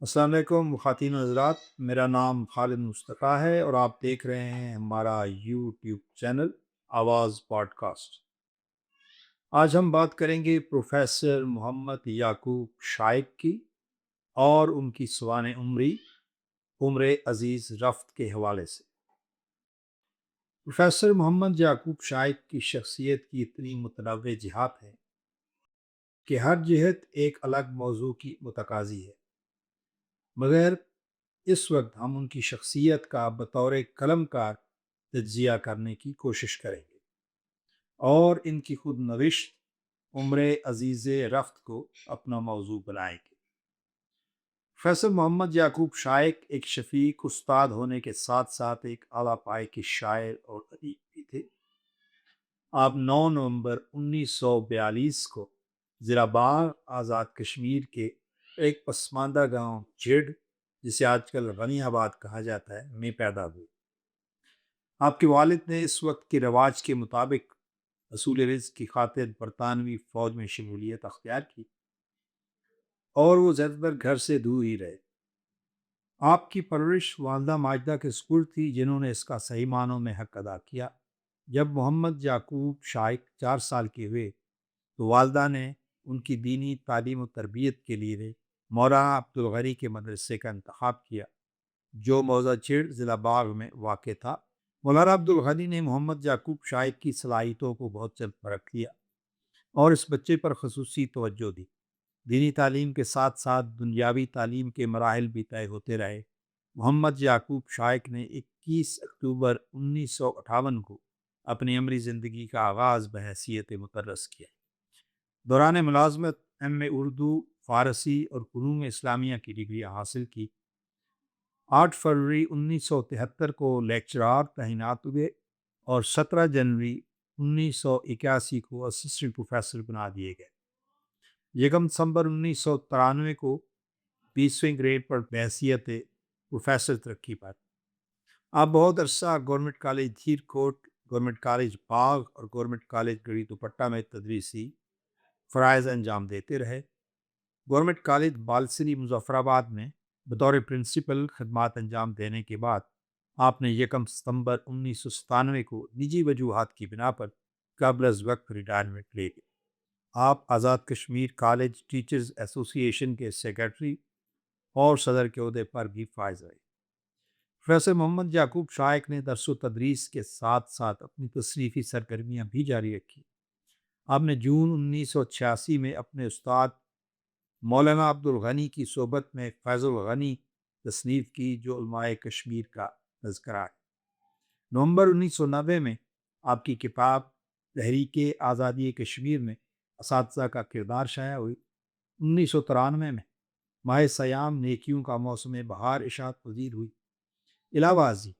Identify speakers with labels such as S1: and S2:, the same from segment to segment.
S1: السلام علیکم خواتین و حضرات، میرا نام خالد مصطفیٰ ہے اور آپ دیکھ رہے ہیں ہمارا یوٹیوب چینل آواز پوڈ کاسٹ۔ آج ہم بات کریں گے پروفیسر محمد یعقوب شائق کی اور ان کی سوانح عمر عزیز رفت کے حوالے سے۔ پروفیسر محمد یعقوب شائق کی شخصیت کی اتنی متنوع جہات ہے کہ ہر جہت ایک الگ موضوع کی متقاضی ہے، مگر اس وقت ہم ان کی شخصیت کا بطور قلم کار تجزیہ کرنے کی کوشش کریں گے اور ان کی خود نوشت عمر عزیز رفت کو اپنا موضوع بنائیں گے۔ پروفیسر محمد یعقوب شائق ایک شفیق استاد ہونے کے ساتھ ساتھ ایک اعلیٰ پائے کے شاعر اور ادیب بھی تھے۔ آپ 9 نومبر 1942 کو ضلع باغ آزاد کشمیر کے ایک پسماندہ گاؤں جھڑ، جسے آج کل غنی آباد کہا جاتا ہے، میں پیدا ہوئے۔ آپ کے والد نے اس وقت کے رواج کے مطابق اصول رزق کی خاطر برطانوی فوج میں شمولیت اختیار کی اور وہ زیادہ تر گھر سے دور ہی رہے۔ آپ کی پرورش والدہ ماجدہ کے سپرد تھی، جنہوں نے اس کا صحیح معنوں میں حق ادا کیا۔ جب محمد یعقوب شائق 4 سال کے ہوئے تو والدہ نے ان کی دینی تعلیم و تربیت کے لیے مولانا عبدالغنی کے مدرسے کا انتخاب کیا، جو موضع چڑ ضلع باغ میں واقع تھا۔ مولانا عبدالغنی نے محمد یعقوب شائق کی صلاحیتوں کو بہت جلد پرکھ لیا اور اس بچے پر خصوصی توجہ دی۔ دینی تعلیم کے ساتھ ساتھ دنیاوی تعلیم کے مراحل بھی طے ہوتے رہے۔ محمد یعقوب شائق نے 21 اکتوبر 1958 کو اپنی عمری زندگی کا آغاز بحیثیت مدرس کیا۔ دوران ملازمت ایم اے اردو، فارسی اور فنون اسلامیہ کی ڈگریاں حاصل کی۔ 8 فروری 1973 کو لیکچرار تعینات ہوئے اور 17 جنوری 1981 کو اسسٹنٹ پروفیسر بنا دیے گئے۔ 1 دسمبر 1993 کو 20ویں گریڈ پر بحیثیت پروفیسر ترقی پر۔ آپ بہت عرصہ گورنمنٹ کالج دھیر کوٹ، گورنمنٹ کالج باغ اور گورنمنٹ کالج گڑھی دوپٹہ میں تدریسی فرائض انجام دیتے رہے۔ گورنمنٹ کالج بالسری مظفر آباد میں بطور پرنسپل خدمات انجام دینے کے بعد آپ نے 1 ستمبر 1997 کو نجی وجوہات کی بنا پر قبل از وقت ریٹائرمنٹ لے لی۔ آپ آزاد کشمیر کالج ٹیچرز ایسوسی ایشن کے سیکرٹری اور صدر کے عہدے پر بھی فائز رہے۔ پروفیسر محمد یعقوب شائق نے درس و تدریس کے ساتھ ساتھ اپنی تصنیفی سرگرمیاں بھی جاری رکھی۔ آپ نے جون 1986 میں اپنے استاد مولانا عبدالغنی کی صحبت میں فیض الغنی تصنیف کی، جو علماء کشمیر کا تذکرہ ہے۔ نومبر 1990 میں آپ کی کتاب تحریک آزادی کشمیر میں اساتذہ کا کردار شائع ہوئی۔ 1993 میں ماہ سیام نیکیوں کا موسم بہار اشاعت پذیر ہوئی۔ علاوہ ازیں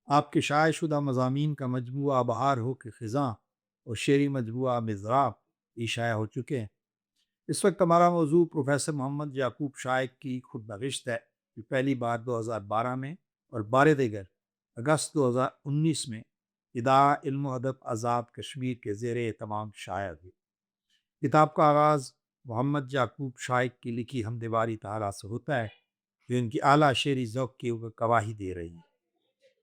S1: آپ کے شائع شدہ مضامین کا مجموعہ بہار ہو کے خزاں اور شعری مجموعہ مضراب بھی شائع ہو چکے ہیں۔ اس وقت ہمارا موضوع پروفیسر محمد یعقوب شائق کی خود نوشت ہے، جو پہلی بار 2012 میں اور بار دیگر اگست 2019 میں ادارہ علم و ادب آزاد کشمیر کے زیر اہتمام شائع ہوئی۔ کتاب کا آغاز محمد یعقوب شائق کی لکھی حمد باری تعالیٰ سے ہوتا ہے، جو ان کی اعلیٰ شعری ذوق کی گواہی دے رہی ہے۔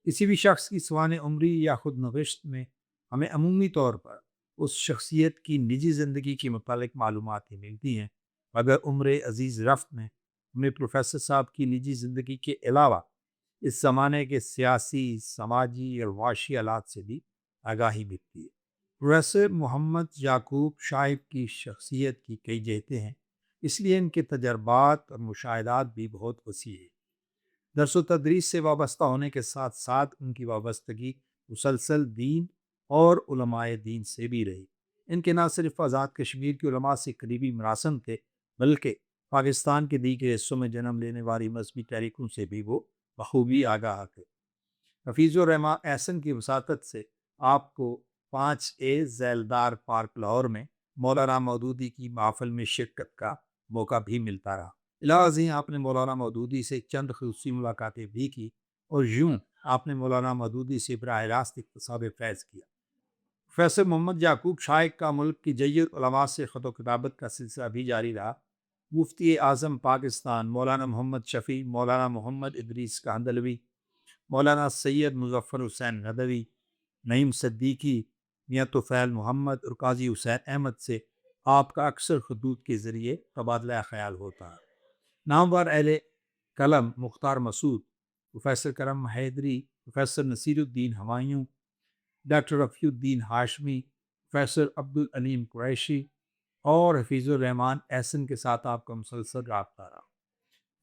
S1: کسی بھی شخص کی سوانح عمری یا خود نوشت میں ہمیں عمومی طور پر اس شخصیت کی نجی زندگی کے متعلق معلومات ہی ملتی ہیں، مگر عمر عزیز رفت میں ہمیں پروفیسر صاحب کی نجی زندگی کے علاوہ اس زمانے کے سیاسی، سماجی اور معاشی حالات سے بھی آگاہی ملتی ہے۔ پروفیسر محمد یعقوب شائق کی شخصیت کی کئی جہتیں ہیں، اس لیے ان کے تجربات اور مشاہدات بھی بہت وسیع ہیں۔ درس و تدریس سے وابستہ ہونے کے ساتھ ساتھ ان کی وابستگی مسلسل دین اور علماء دین سے بھی رہی۔ ان کے نہ صرف آزاد کشمیر کے علماء سے قریبی مراسم تھے، بلکہ پاکستان کے دیگر حصوں میں جنم لینے والی مذہبی تحریکوں سے بھی وہ بخوبی آگاہ تھے۔ حفیظ الرحمان احسن کی وساطت سے آپ کو 5A ذیلدار پارک لاہور میں مولانا مودودی کی محفل میں شرکت کا موقع بھی ملتا رہا۔ علاوہ ازیں آپ نے مولانا مودودی سے چند خصوصی ملاقاتیں بھی کی اور یوں آپ نے مولانا مودودی سے براہ راست اکتساب فیض کیا۔ پروفیسر محمد یعقوب شائق کا ملک کی جید علماء سے خط و کتابت کا سلسلہ بھی جاری رہا۔ مفتی اعظم پاکستان مولانا محمد شفیع، مولانا محمد ادریس کاندلوی، مولانا سید مظفر حسین ندوی، نعیم صدیقی، میاں طفیل محمد اور قاضی حسین احمد سے آپ کا اکثر خطوط کے ذریعے تبادلہ خیال ہوتا ہے۔ نامور اہل قلم مختار مسعود، پروفیسر کرم حیدری، پروفیسر نصیر الدین ہمایوں، ڈاکٹر رفیع الدین ہاشمی، پروفیسر عبدالعلیم قریشی اور حفیظ الرحمان احسن کے ساتھ آپ کا مسلسل رابطہ رہا۔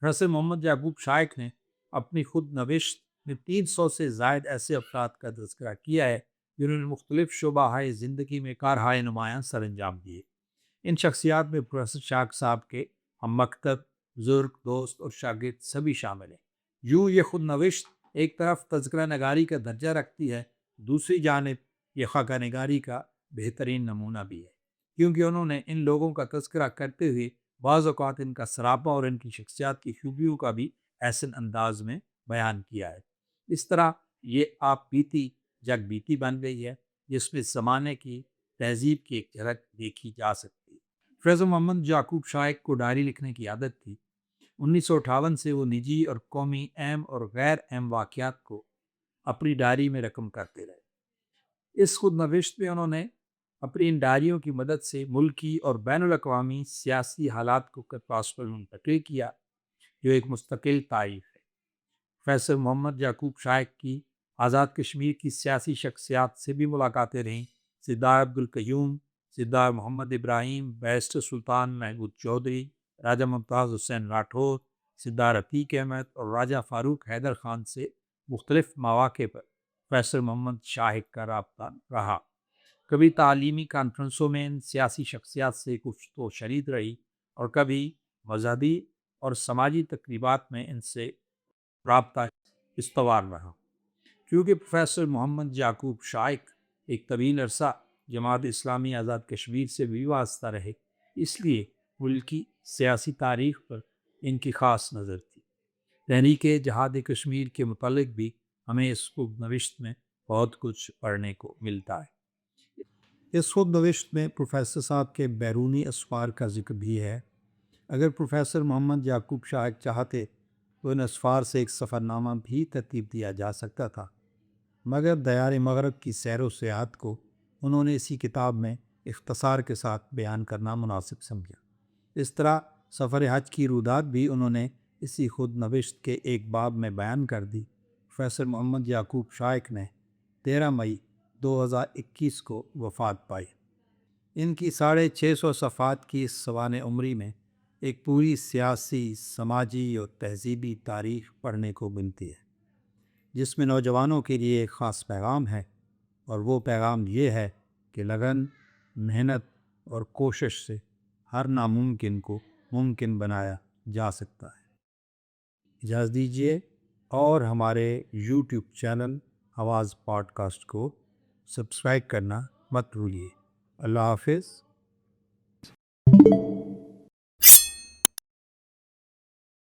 S1: پروفیسر محمد یعقوب شائق نے اپنی خود نوشت میں 300 سے زائد ایسے افراد کا تذکرہ کیا ہے جنہوں نے مختلف شعبہ زندگی میں کارہائے نمایاں سر انجام دیے۔ ان شخصیات میں پروفیسر شائق صاحب کے ہم مکتب، بزرگ، دوست اور شاگرد سبھی شامل ہیں۔ یوں یہ خود نوشت ایک طرف تذکرہ نگاری کا درجہ رکھتی ہے، دوسری جانب یہ خاکہ نگاری کا بہترین نمونہ بھی ہے، کیونکہ انہوں نے ان لوگوں کا تذکرہ کرتے ہوئے بعض اوقات ان کا سراپا اور ان کی شخصیات کی خوبیوں کا بھی احسن انداز میں بیان کیا ہے۔ اس طرح یہ آپ بیتی جگ بیتی بن گئی ہے، جس میں زمانے کی تہذیب کی ایک جھلک دیکھی جا سکتی ہے۔ پروفیسر محمد یعقوب شائق کو ڈائری لکھنے کی عادت تھی۔ 1958 سے وہ نجی اور قومی اہم اور غیر اہم واقعات کو اپنی ڈائری میں رقم کرتے رہے۔ اس خود نوشت میں انہوں نے اپنی ان ڈائریوں کی مدد سے ملکی اور بین الاقوامی سیاسی حالات کو پاس پر منتقل کیا، جو ایک مستقل تعریف ہے۔ پروفیسر محمد یعقوب شائق کی آزاد کشمیر کی سیاسی شخصیات سے بھی ملاقاتیں رہیں۔ سردار عبدالقیوم، سردار محمد ابراہیم، بیرسٹر سلطان محمود چودھری، راجہ ممتاز حسین راٹھور، سردار عتیق احمد اور راجہ فاروق حیدر خان سے مختلف مواقع پر پروفیسر محمد شائق کا رابطہ رہا۔ کبھی تعلیمی کانفرنسوں میں ان سیاسی شخصیات سے گفتگو شنید رہی اور کبھی مذہبی اور سماجی تقریبات میں ان سے رابطہ استوار رہا۔ کیونکہ پروفیسر محمد یعقوب شائق ایک طویل عرصہ جماعت اسلامی آزاد کشمیر سے بھی وابستہ رہے، اس لیے ملکی سیاسی تاریخ پر ان کی خاص نظر تھی۔ تحریک جہاد کشمیر کے متعلق بھی ہمیں اس خود نوشت میں بہت کچھ پڑھنے کو ملتا ہے۔ اس خود نوشت میں پروفیسر صاحب کے بیرونی اسفار کا ذکر بھی ہے۔ اگر پروفیسر محمد یعقوب شائق چاہتے تو ان اسفار سے ایک سفر نامہ بھی ترتیب دیا جا سکتا تھا، مگر دیار مغرب کی سیر و سیاحت کو انہوں نے اسی کتاب میں اختصار کے ساتھ بیان کرنا مناسب سمجھا۔ اس طرح سفر حج کی رودات بھی انہوں نے اسی خود نوشت کے ایک باب میں بیان کر دی۔ پروفیسر محمد یعقوب شائق نے 13 مئی 2021 کو وفات پائی۔ ان کی 650 صفحات کی اس سوانح عمری میں ایک پوری سیاسی، سماجی اور تہذیبی تاریخ پڑھنے کو ملتی ہے، جس میں نوجوانوں کے لیے ایک خاص پیغام ہے، اور وہ پیغام یہ ہے کہ لگن، محنت اور کوشش سے ہر ناممکن کو ممکن بنایا جا سکتا ہے۔ اجازت دیجیے اور ہمارے یوٹیوب چینل آواز پوڈ کاسٹ کو سبسکرائب کرنا مت بھولیے۔ اللہ حافظ۔